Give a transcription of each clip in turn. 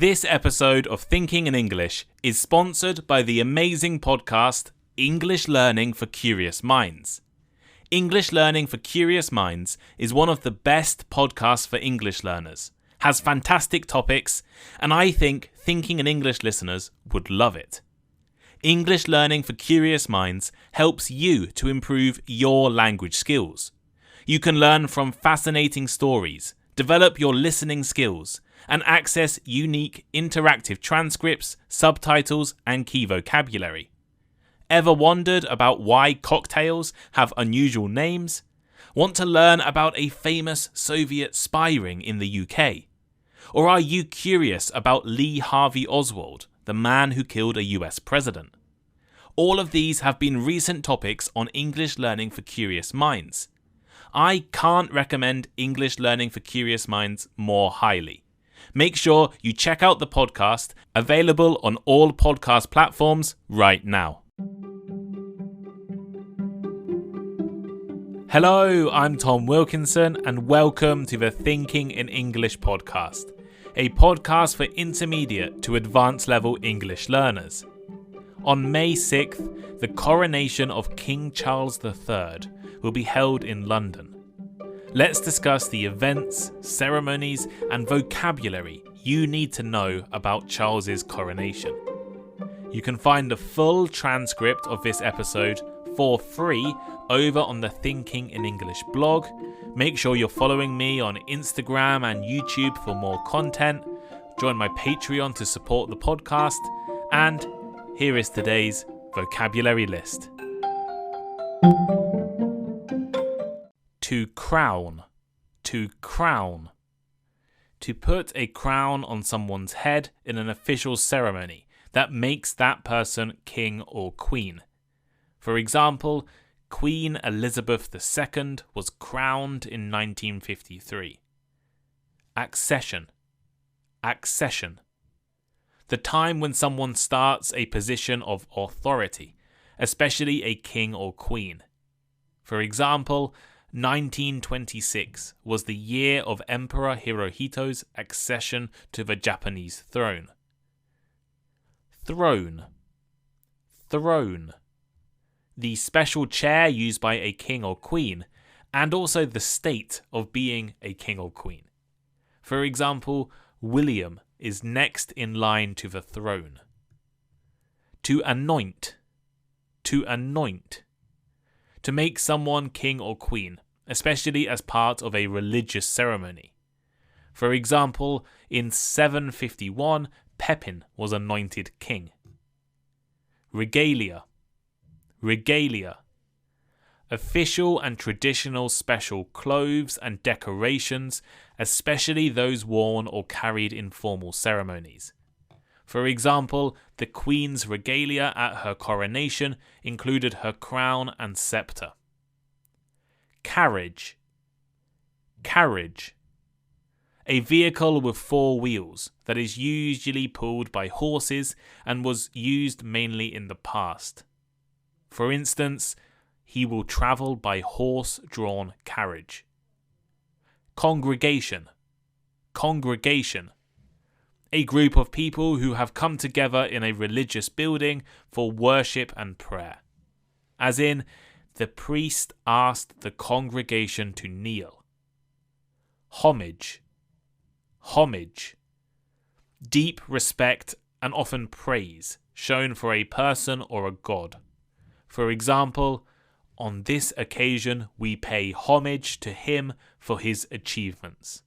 This episode of Thinking in English is sponsored by the amazing podcast English Learning for Curious Minds. English Learning for Curious Minds is one of the best podcasts for English learners, has fantastic topics, and I think Thinking in English listeners would love it. English Learning for Curious Minds helps you to improve your language skills. You can learn from fascinating stories, develop your listening skills, and access unique interactive transcripts, subtitles, and key vocabulary. Ever wondered about why cocktails have unusual names? Want to learn about a famous Soviet spy ring in the UK? Or are you curious about Lee Harvey Oswald, the man who killed a US president? All of these have been recent topics on English Learning for Curious Minds. I can't recommend English Learning for Curious Minds more highly. Make sure you check out the podcast, available on all podcast platforms right now. Hello, I'm Tom Wilkinson and welcome to the Thinking in English podcast, a podcast for intermediate to advanced level English learners. On May 6th, the coronation of King Charles III will be held in London. Let's discuss the events, ceremonies, and vocabulary you need to know about Charles's coronation. You can find the full transcript of this episode for free over on the Thinking in English blog. Make sure you're following me on Instagram and YouTube for more content. Join my Patreon to support the podcast. And here is today's vocabulary list. To crown. To crown. To put a crown on someone's head in an official ceremony that makes that person king or queen. For example, Queen Elizabeth II was crowned in 1953. Accession. Accession. The time when someone starts a position of authority, especially a king or queen. For example, 1926 was the year of Emperor Hirohito's accession to the Japanese throne. Throne. Throne. The special chair used by a king or queen, and also the state of being a king or queen. For example, William is next in line to the throne. To anoint. To anoint. To make someone king or queen, especially as part of a religious ceremony. For example, in 751, Pepin was anointed king. Regalia. Regalia. Official and traditional special clothes and decorations, especially those worn or carried in formal ceremonies. For example, the Queen's regalia at her coronation included her crown and scepter. Carriage. Carriage. A vehicle with four wheels that is usually pulled by horses and was used mainly in the past. For instance, he will travel by horse-drawn carriage. Congregation. Congregation. A group of people who have come together in a religious building for worship and prayer. As in, the priest asked the congregation to kneel. Homage. Homage. Deep respect and often praise shown for a person or a god. For example, on this occasion we pay homage to him for his achievements.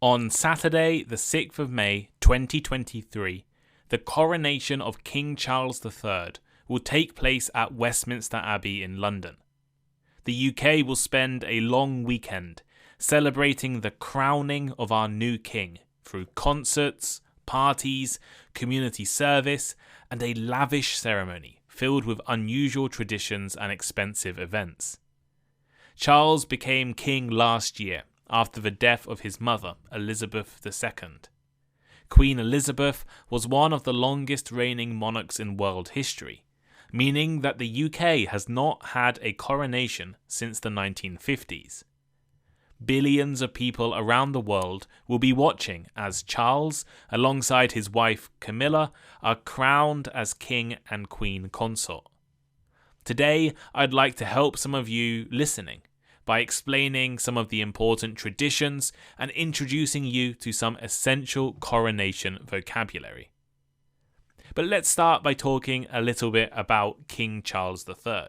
On Saturday, the 6th of May 2023, the coronation of King Charles III will take place at Westminster Abbey in London. The UK will spend a long weekend celebrating the crowning of our new king through concerts, parties, community service, and a lavish ceremony filled with unusual traditions and expensive events. Charles became king last year after the death of his mother, Elizabeth II. Queen Elizabeth was one of the longest reigning monarchs in world history, meaning that the UK has not had a coronation since the 1950s. billions of people around the world will be watching as Charles, alongside his wife Camilla, are crowned as king and queen consort. Today, I'd like to help some of you listening by explaining some of the important traditions and introducing you to some essential coronation vocabulary. But let's start by talking a little bit about King Charles III.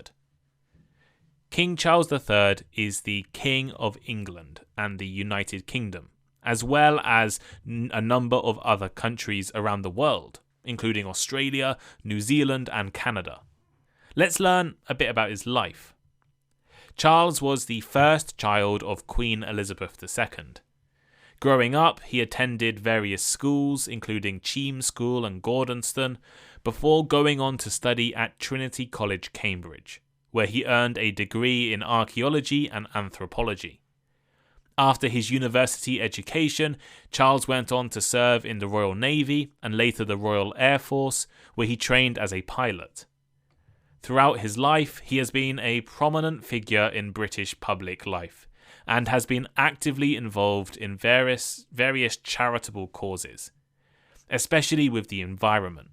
King Charles III is the King of England and the United Kingdom, as well as a number of other countries around the world, including Australia, New Zealand, and Canada. Let's learn a bit about his life. Charles was the first child of Queen Elizabeth II. Growing up, he attended various schools, including Cheam School and Gordonston, before going on to study at Trinity College, Cambridge, where he earned a degree in archaeology and anthropology. After his university education, Charles went on to serve in the Royal Navy and later the Royal Air Force, where he trained as a pilot. Throughout his life, he has been a prominent figure in British public life and has been actively involved in various charitable causes, especially with the environment,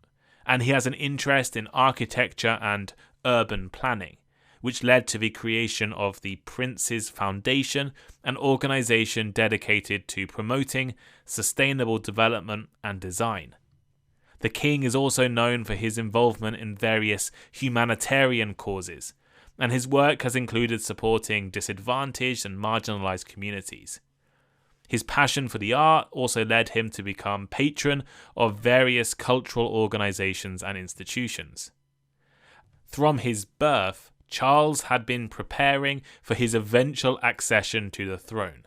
and he has an interest in architecture and urban planning, which led to the creation of the Prince's Foundation, an organisation dedicated to promoting sustainable development and design. The king is also known for his involvement in various humanitarian causes, and his work has included supporting disadvantaged and marginalised communities. His passion for the art also led him to become patron of various cultural organisations and institutions. From his birth, Charles had been preparing for his eventual accession to the throne,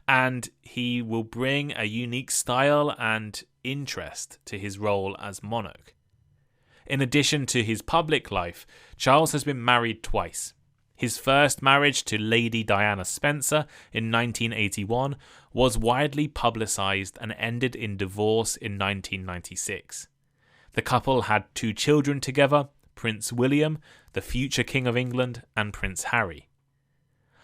and he will bring a unique style and interest to his role as monarch. In addition to his public life, Charles has been married twice. His first marriage to Lady Diana Spencer in 1981 was widely publicised and ended in divorce in 1996. The couple had 2 children together, Prince William, the future King of England, and Prince Harry.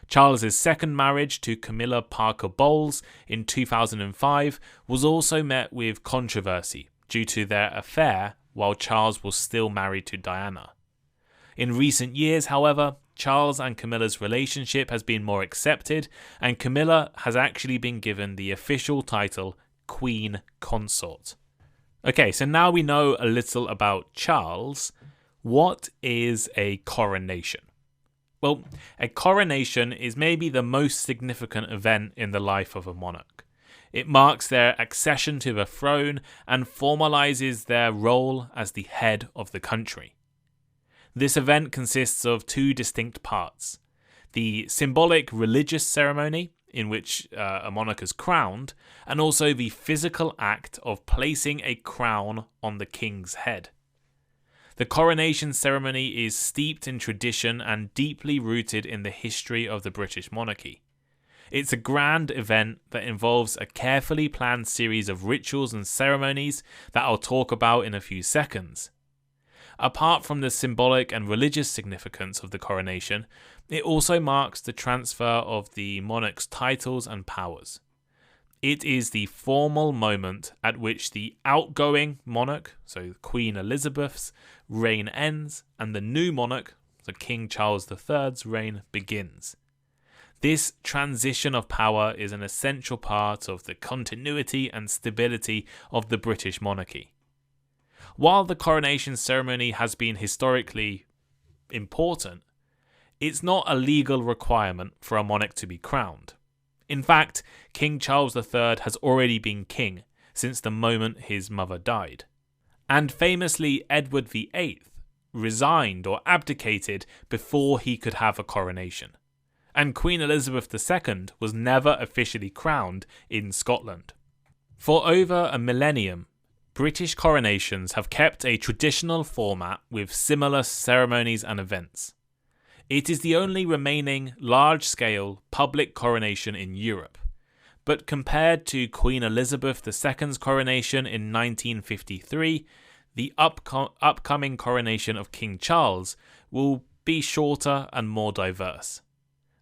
Charles's second marriage to Camilla Parker Bowles in 2005 was also met with controversy due to their affair while Charles was still married to Diana. In recent years, however, Charles and Camilla's relationship has been more accepted, and Camilla has actually been given the official title Queen Consort. Okay, so now we know a little about Charles. What is a coronation? Well, a coronation is maybe the most significant event in the life of a monarch. It marks their accession to the throne and formalises their role as the head of the country. This event consists of 2 distinct parts: the symbolic religious ceremony, in which a monarch is crowned, and also the physical act of placing a crown on the king's head. The coronation ceremony is steeped in tradition and deeply rooted in the history of the British monarchy. It's a grand event that involves a carefully planned series of rituals and ceremonies that I'll talk about in a few seconds. Apart from the symbolic and religious significance of the coronation, it also marks the transfer of the monarch's titles and powers. It is the formal moment at which the outgoing monarch, so Queen Elizabeth's, reign ends and the new monarch, so King Charles III's reign, begins. This transition of power is an essential part of the continuity and stability of the British monarchy. While the coronation ceremony has been historically important, it's not a legal requirement for a monarch to be crowned. In fact, King Charles III has already been king since the moment his mother died. And famously, Edward VIII resigned or abdicated before he could have a coronation. And Queen Elizabeth II was never officially crowned in Scotland. For over a millennium, British coronations have kept a traditional format with similar ceremonies and events. It is the only remaining large-scale public coronation in Europe, but compared to Queen Elizabeth II's coronation in 1953, the upcoming coronation of King Charles will be shorter and more diverse.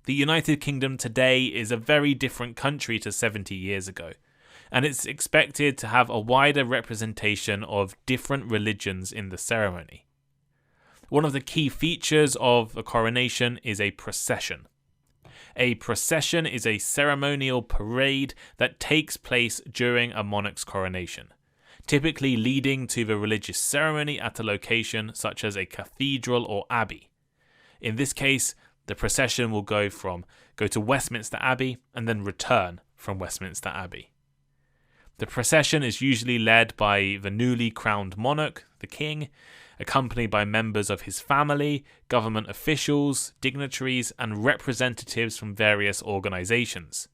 The United Kingdom today is a very different country to 70 years ago, and it's expected to have a wider representation of different religions in the ceremony. One of the key features of a coronation is a procession. A procession is a ceremonial parade that takes place during a monarch's coronation, typically leading to the religious ceremony at a location such as a cathedral or abbey. In this case, the procession will go to Westminster Abbey and then return from Westminster Abbey. The procession is usually led by the newly crowned monarch, the king, accompanied by members of his family, government officials, dignitaries, and representatives from various organisations.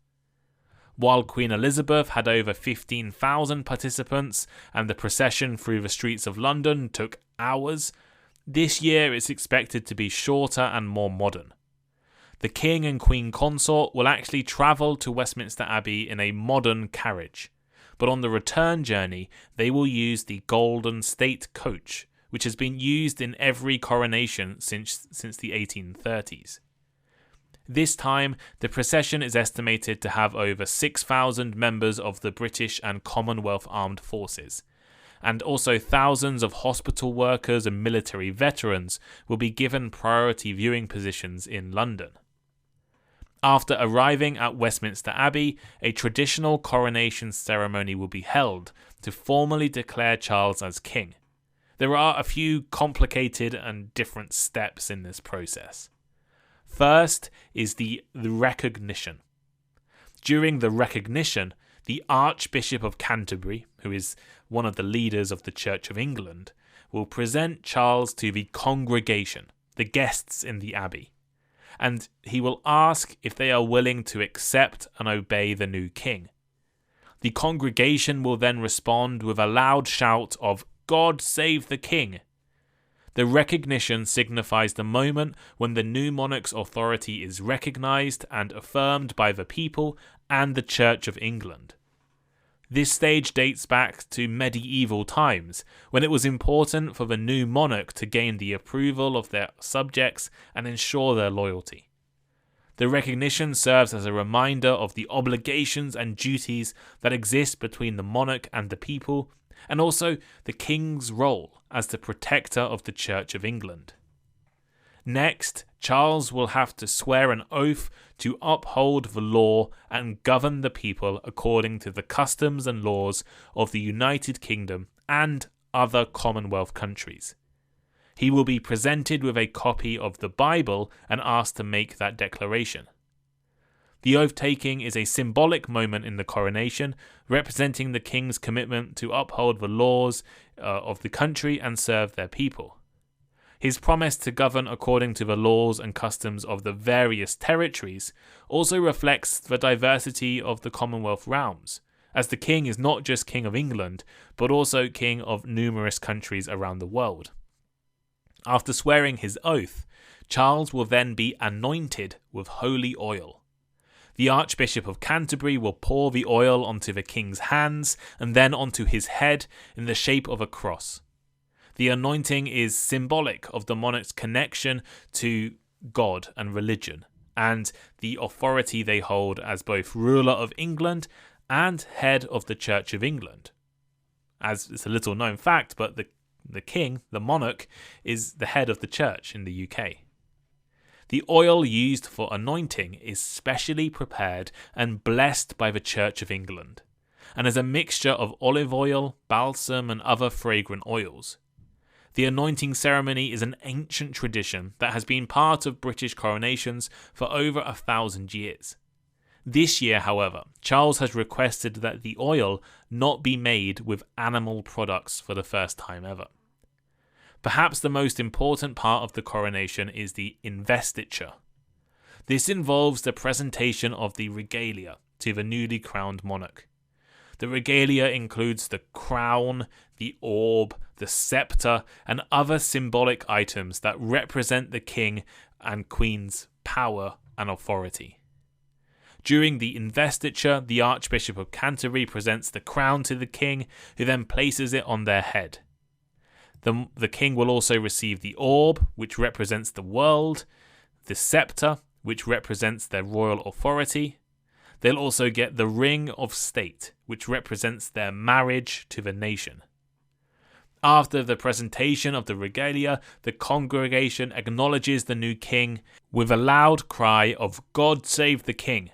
While Queen Elizabeth had over 15,000 participants and the procession through the streets of London took hours, this year it's expected to be shorter and more modern. The King and Queen Consort will actually travel to Westminster Abbey in a modern carriage, but on the return journey they will use the Golden State Coach, which has been used in every coronation since the 1830s. This time, the procession is estimated to have over 6,000 members of the British and Commonwealth Armed Forces, and also thousands of hospital workers and military veterans will be given priority viewing positions in London. After arriving at Westminster Abbey, a traditional coronation ceremony will be held to formally declare Charles as king. There are a few complicated and different steps in this process. First is the recognition. During the recognition, the Archbishop of Canterbury, who is one of the leaders of the Church of England, will present Charles to the congregation, the guests in the abbey, and he will ask if they are willing to accept and obey the new king. The congregation will then respond with a loud shout of "God save the King!" The recognition signifies the moment when the new monarch's authority is recognised and affirmed by the people and the Church of England. This stage dates back to medieval times, when it was important for the new monarch to gain the approval of their subjects and ensure their loyalty. The recognition serves as a reminder of the obligations and duties that exist between the monarch and the people, and also the king's role as the protector of the Church of England. Next, Charles will have to swear an oath to uphold the law and govern the people according to the customs and laws of the United Kingdom and other Commonwealth countries. He will be presented with a copy of the Bible and asked to make that declaration. The oath-taking is a symbolic moment in the coronation, representing the king's commitment to uphold the laws of the country and serve their people. His promise to govern according to the laws and customs of the various territories also reflects the diversity of the Commonwealth realms, as the king is not just King of England, but also king of numerous countries around the world. After swearing his oath, Charles will then be anointed with holy oil. The Archbishop of Canterbury will pour the oil onto the king's hands and then onto his head in the shape of a cross. The anointing is symbolic of the monarch's connection to God and religion, and the authority they hold as both ruler of England and head of the Church of England. As it's a little known fact, but the king, the monarch, is the head of the church in the UK. The oil used for anointing is specially prepared and blessed by the Church of England, and is a mixture of olive oil, balsam, and other fragrant oils. The anointing ceremony is an ancient tradition that has been part of British coronations for over 1,000 years. This year, however, Charles has requested that the oil not be made with animal products for the first time ever. Perhaps the most important part of the coronation is the investiture. This involves the presentation of the regalia to the newly crowned monarch. The regalia includes the crown, the orb, the scepter, and other symbolic items that represent the king and queen's power and authority. During the investiture, the Archbishop of Canterbury presents the crown to the king, who then places it on their head. The king will also receive the orb, which represents the world, the scepter, which represents their royal authority. They'll also get the ring of state, which represents their marriage to the nation. After the presentation of the regalia, the congregation acknowledges the new king with a loud cry of "God save the king."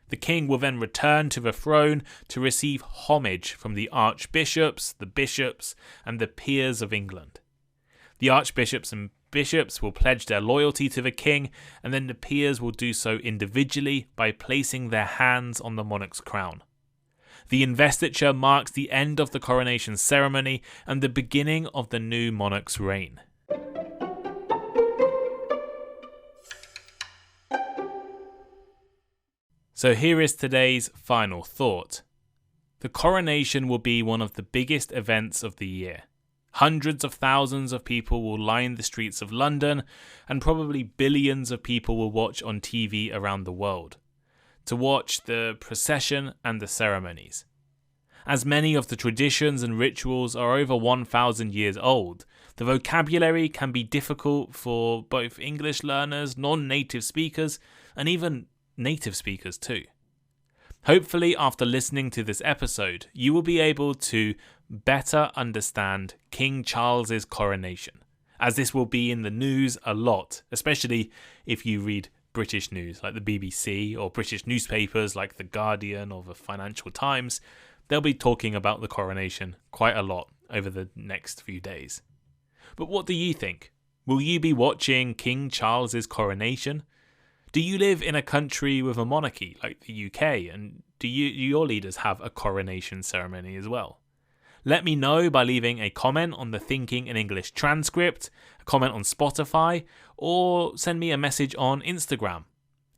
The king will then return to the throne to receive homage from the archbishops, the bishops, and the peers of England. The archbishops and bishops will pledge their loyalty to the king, and then the peers will do so individually by placing their hands on the monarch's crown. The investiture marks the end of the coronation ceremony and the beginning of the new monarch's reign. So here is today's final thought. The coronation will be one of the biggest events of the year. Hundreds of thousands of people will line the streets of London, and probably billions of people will watch on TV around the world to watch the procession and the ceremonies. As many of the traditions and rituals are over 1,000 years old, the vocabulary can be difficult for both English learners, non-native speakers, and even native speakers too. Hopefully, after listening to this episode, you will be able to better understand King Charles's coronation, as this will be in the news a lot, especially if you read British news like the BBC or British newspapers like The Guardian or the Financial Times. They'll be talking about the coronation quite a lot over the next few days. But what do you think? Will you be watching King Charles's coronation? Do you live in a country with a monarchy like the UK, and do your leaders have a coronation ceremony as well? Let me know by leaving a comment on the Thinking in English transcript, a comment on Spotify, or send me a message on Instagram.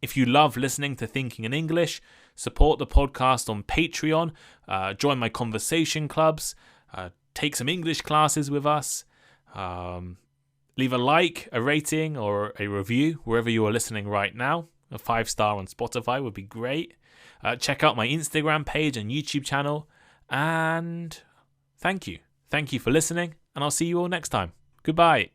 If you love listening to Thinking in English, support the podcast on Patreon, join my conversation clubs, take some English classes with us, leave a like, a rating, or a review wherever you are listening right now. A 5-star on Spotify would be great. Check out my Instagram page and YouTube channel. And thank you. Thank you for listening, and I'll see you all next time. Goodbye.